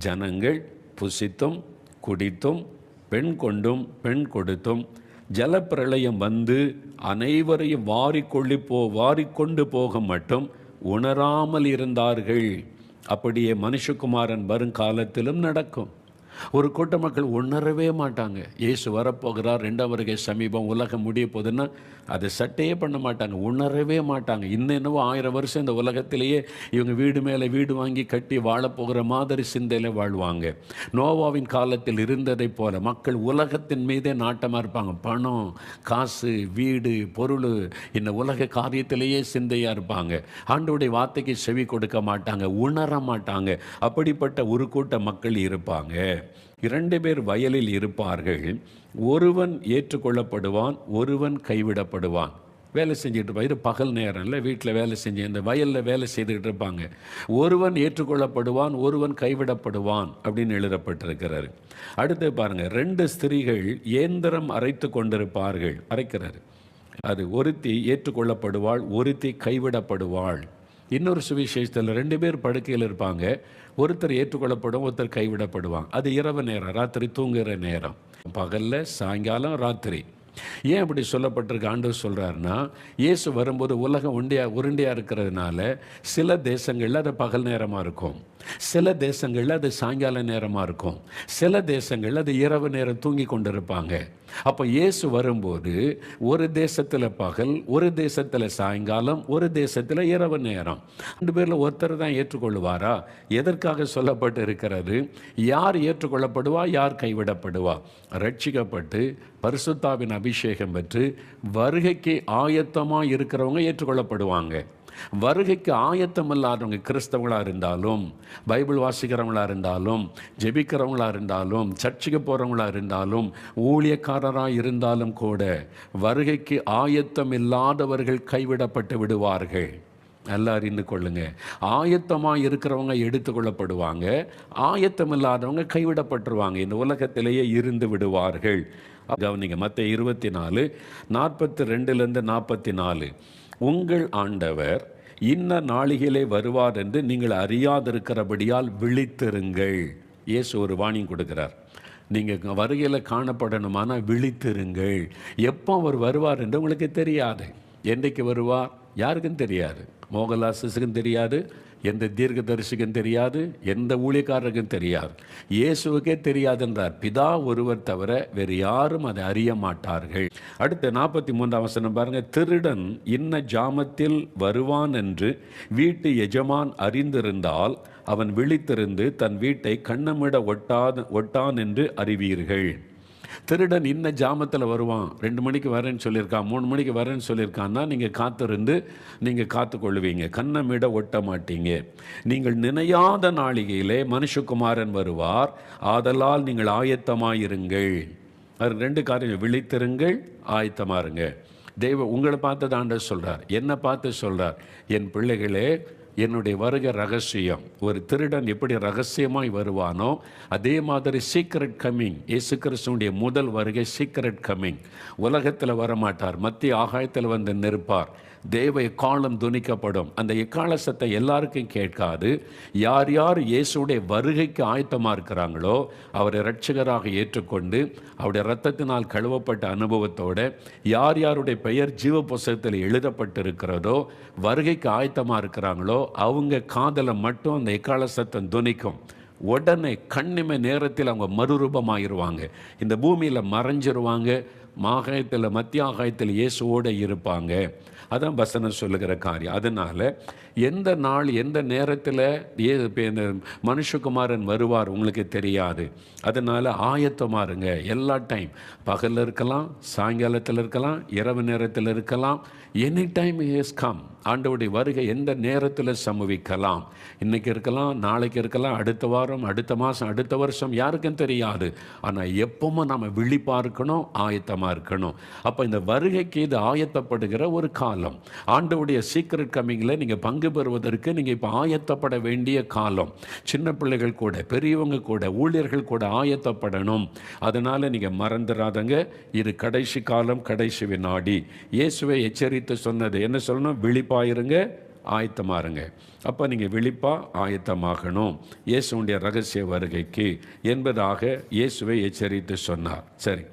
ஜனங்கள் புசித்தும் குடித்தும் பெண் கொண்டும் பெண் கொடுத்தும் ஜலப்பிரளயம் வந்து அனைவரையும் வாரிக்கொண்டு போக மட்டும் உணராமல் இருந்தார்கள். அப்படியே மனுஷகுமாரன் வருங்காலத்திலும் நடக்கும். ஒரு கூட்ட மக்கள் உணரவே மாட்டாங்க. இயேசு வரப்போகிறார், 2ஆம் வருகை சமீபம், உலகம் முடிய போகுதுன்னா அதை சட்டையே பண்ண மாட்டாங்க, உணரவே மாட்டாங்க. இன்னும் என்னவோ 1000 வருஷம் இந்த உலகத்திலேயே இவங்க வீடு மேலே வீடு வாங்கி கட்டி வாழப்போகிற மாதிரி சிந்தையில் வாழ்வாங்க. நோவாவின் காலத்தில் இருந்ததை போல மக்கள் உலகத்தின் மீதே நாட்டமாக இருப்பாங்க. பணம், காசு, வீடு, பொருள், இந்த உலக காரியத்திலேயே சிந்தையாக இருப்பாங்க. ஆண்டவருடைய வார்த்தைக்கு செவி கொடுக்க மாட்டாங்க, உணர மாட்டாங்க. அப்படிப்பட்ட ஒரு கூட்ட மக்கள் இருப்பாங்க. 2 பேர் வயலில் இருப்பார்கள். ஒருவன் ஏற்றுக்கொள்ளப்படுவான், ஒருவன் கைவிடப்படுவான். வேலை செஞ்சுட்டு இருப்பான். இது பகல் நேரம் இல்லை, வீட்டில் வேலை செஞ்சு இந்த வயலில் வேலை செய்துக்கிட்டு இருப்பாங்க. ஒருவன் ஏற்றுக்கொள்ளப்படுவான், ஒருவன் கைவிடப்படுவான் அப்படின்னு எழுதப்பட்டிருக்கிறார். அடுத்து பாருங்கள், 2 ஸ்திரீகள் இயந்திரம் அரைத்து கொண்டிருப்பார்கள். அரைக்கிறார். அது ஒருத்தி ஏற்றுக்கொள்ளப்படுவாள், ஒருத்தி கைவிடப்படுவாள். இன்னொரு சுவிசேஷத்தில் 2 பேர் படுக்கையில் இருப்பாங்க. ஒருத்தர் ஏற்றுக்கொள்ளப்படும், ஒருத்தர் கைவிடப்படுவாங்க. அது இரவு நேரம், ராத்திரி தூங்குகிற நேரம். பகலில், சாயங்காலம், ராத்திரி. ஏன் அப்படி சொல்லப்பட்டிருக்கு? ஆண்டவர் சொல்கிறாருன்னா, இயேசு வரும்போது உலகம் உருண்டையாக இருக்கிறதுனால சில தேசங்களில் அது பகல் நேரமாக இருக்கும், சில தேசங்களில் அது சாயங்கால நேரமாக இருக்கும், சில தேசங்களில் அது இரவு நேரம் தூங்கி கொண்டு இருப்பாங்க. அப்போ இயேசு வரும்போது ஒரு தேசத்தில் பகல், ஒரு தேசத்தில் சாயங்காலம், ஒரு தேசத்தில் இரவு நேரம். 2 பேரில் ஒருத்தர் தான் ஏற்றுக்கொள்வாரா? எதற்காக சொல்லப்பட்டு இருக்கிறது? யார் ஏற்றுக்கொள்ளப்படுவா, யார் கைவிடப்படுவா? ரட்சிக்கப்பட்டு பரிசுத்தாவின் அபிஷேகம் பெற்று வருகைக்கு ஆயத்தமாக இருக்கிறவங்க ஏற்றுக்கொள்ளப்படுவாங்க. வருகைக்கு ஆயத்தம் இல்லாதவங்க, கிறிஸ்தவங்களாக இருந்தாலும், பைபிள் வாசிக்கிறவங்களாக இருந்தாலும், ஜெபிக்கிறவங்களாக இருந்தாலும், சர்ச்சுக்கு போகிறவங்களாக இருந்தாலும், ஊழியக்காரராக இருந்தாலும் கூட வருகைக்கு ஆயத்தம் இல்லாதவர்கள் கைவிடப்பட்டு விடுவார்கள். நல்லா அறிந்து கொள்ளுங்க. ஆயத்தமாக இருக்கிறவங்க எடுத்துக்கொள்ளப்படுவாங்க, ஆயத்தம் இல்லாதவங்க கைவிடப்பட்டுருவாங்க, இந்த உலகத்திலேயே இருந்து விடுவார்கள். கவனிங்க, மத்தேயு 24:42-44. உங்கள் ஆண்டவர் இன்ன நாளிகளே வருவார் என்று நீங்கள் அறியாதிருக்கிறபடியால் விழித்திருங்கள். இயேசு ஒரு வார்னிங் கொடுக்கிறார். நீங்கள் வருகையில் காணப்படணுமானா விழித்திருங்கள். எப்போ அவர் வருவார் என்று உங்களுக்கு தெரியாது. என்றைக்கு வருவார் யாருக்கும் தெரியாது. மோகன்லாஸுக்கும் தெரியாது, எந்த தீர்க்கதரிசிக்கும் தெரியாது, எந்த ஊழியக்காரருக்கும் தெரியாது, இயேசுவுக்கே தெரியாதுன்றார். பிதா ஒருவர் தவிர வேறு யாரும் அதை அறிய மாட்டார்கள். அடுத்து 43ஆம் வசனம் பாருங்கள். திருடன் இன்ன ஜாமத்தில் வருவான் என்று வீட்டு எஜமான் அறிந்திருந்தால் அவன் விழித்திருந்து தன் வீட்டை கண்ணமிட ஒட்டான் என்று அறிவீர்கள். திருடன் இன்ன ஜாமத்தில் வருவான், 2 மணிக்கு வரேன்னு சொல்லியிருக்கான், 3 மணிக்கு வரேன்னு சொல்லியிருக்கான்னா நீங்கள் காத்திருந்து நீங்கள் காத்துக்கொள்வீங்க, கண்ணமிட ஒட்ட மாட்டீங்க. நீங்கள் நினையாத நாளிகையிலே மனுஷகுமாரன் வருவார், ஆதலால் நீங்கள் ஆயத்தமாயிருங்கள். அது 2 காரியம், விழித்திருங்கள், ஆயத்தமாருங்க. தெய்வம் உங்களை பார்த்து ஆண்டவர் சொல்கிறார், என்னை பார்த்து சொல்கிறார், என் பிள்ளைகளே, என்னுடைய வருகை ரகசியம். ஒரு திருடன் எப்படி ரகசியமாய் வருவானோ அதே மாதிரி சீக்ரெட் கம்மிங். இயேசு கிறிஸ்துவுடைய முதல் வருகை சீக்ரெட் கம்மிங். உலகத்தில் வரமாட்டார், மத்திய ஆகாயத்தில் வந்து நிற்பார். தேவ எக்காலம் துணிக்கப்படும். அந்த எக்கால சத்தை எல்லாருக்கும் கேட்காது. யார் யார் இயேசுடைய வருகைக்கு ஆயத்தமாக இருக்கிறாங்களோ, அவரை இரட்சகராக ஏற்றுக்கொண்டு அவருடைய இரத்தத்தினால் கழுவப்பட்ட அனுபவத்தோடு யார் யாருடைய பெயர் ஜீவ புஸ்தகத்தில் எழுதப்பட்டிருக்கிறதோ, வருகைக்கு ஆயத்தமாக இருக்கிறாங்களோ, அவங்க காதலை மட்டும் அந்த எக்கால சத்தம் துணிக்கும். உடனே கண்ணிமை நேரத்தில் அவங்க மறுரூபமாகிடுவாங்க, இந்த பூமியில் மறைஞ்சிருவாங்க, ஆகாயத்தில் மத்திய ஆகாயத்தில் இயேசுவோடு இருப்பாங்க. அதான் வசனம் சொல்லுகிற காரியம். அதனால் எந்த நாள் எந்த நேரத்தில் இந்த மனுஷகுமாரன் வருவார் உங்களுக்கு தெரியாது. அதனால் ஆயத்தமாக இருங்க. எல்லா டைம், பகலில் இருக்கலாம், சாயங்காலத்தில் இருக்கலாம், இரவு நேரத்தில் இருக்கலாம், எனி டைம் இஸ் கம். ஆண்டவருடைய வருகை எந்த நேரத்தில் சம்பவிக்கலாம். இன்றைக்கி இருக்கலாம், நாளைக்கு இருக்கலாம், அடுத்த வாரம், அடுத்த மாதம், அடுத்த வருஷம், யாருக்கும் தெரியாது. ஆனால் எப்பவும் நம்ம விழிப்பாக இருக்கணும், ஆயத்தமாக இருக்கணும். அப்போ இந்த வருகைக்கு இது ஆயத்தப்படுகிற ஒரு காலம். ஆண்டவருடைய சீக்ரெட் கம்மிங்கில் நீங்கள் பங்கு பெறுவதற்கு நீங்கள் இப்போ ஆயத்தப்பட வேண்டிய காலம். சின்ன பிள்ளைகள் கூட, பெரியவங்க கூட, ஊழியர்கள் கூட ஆயத்தப்படணும். அதனால் நீங்கள் மறந்துடாதங்க, இது கடைசி காலம், கடைசி வினாடி. இயேசுவை எச்சரித்து சொன்னது என்ன சொல்லணும்? விழிப்பாயிருங்க, ஆயத்தமாருங்க. அப்போ நீங்கள் விழிப்பாக ஆயத்தமாகணும் இயேசுடைய ரகசிய வருகைக்கு என்பதாக இயேசுவை எச்சரித்து சொன்னார். சரி.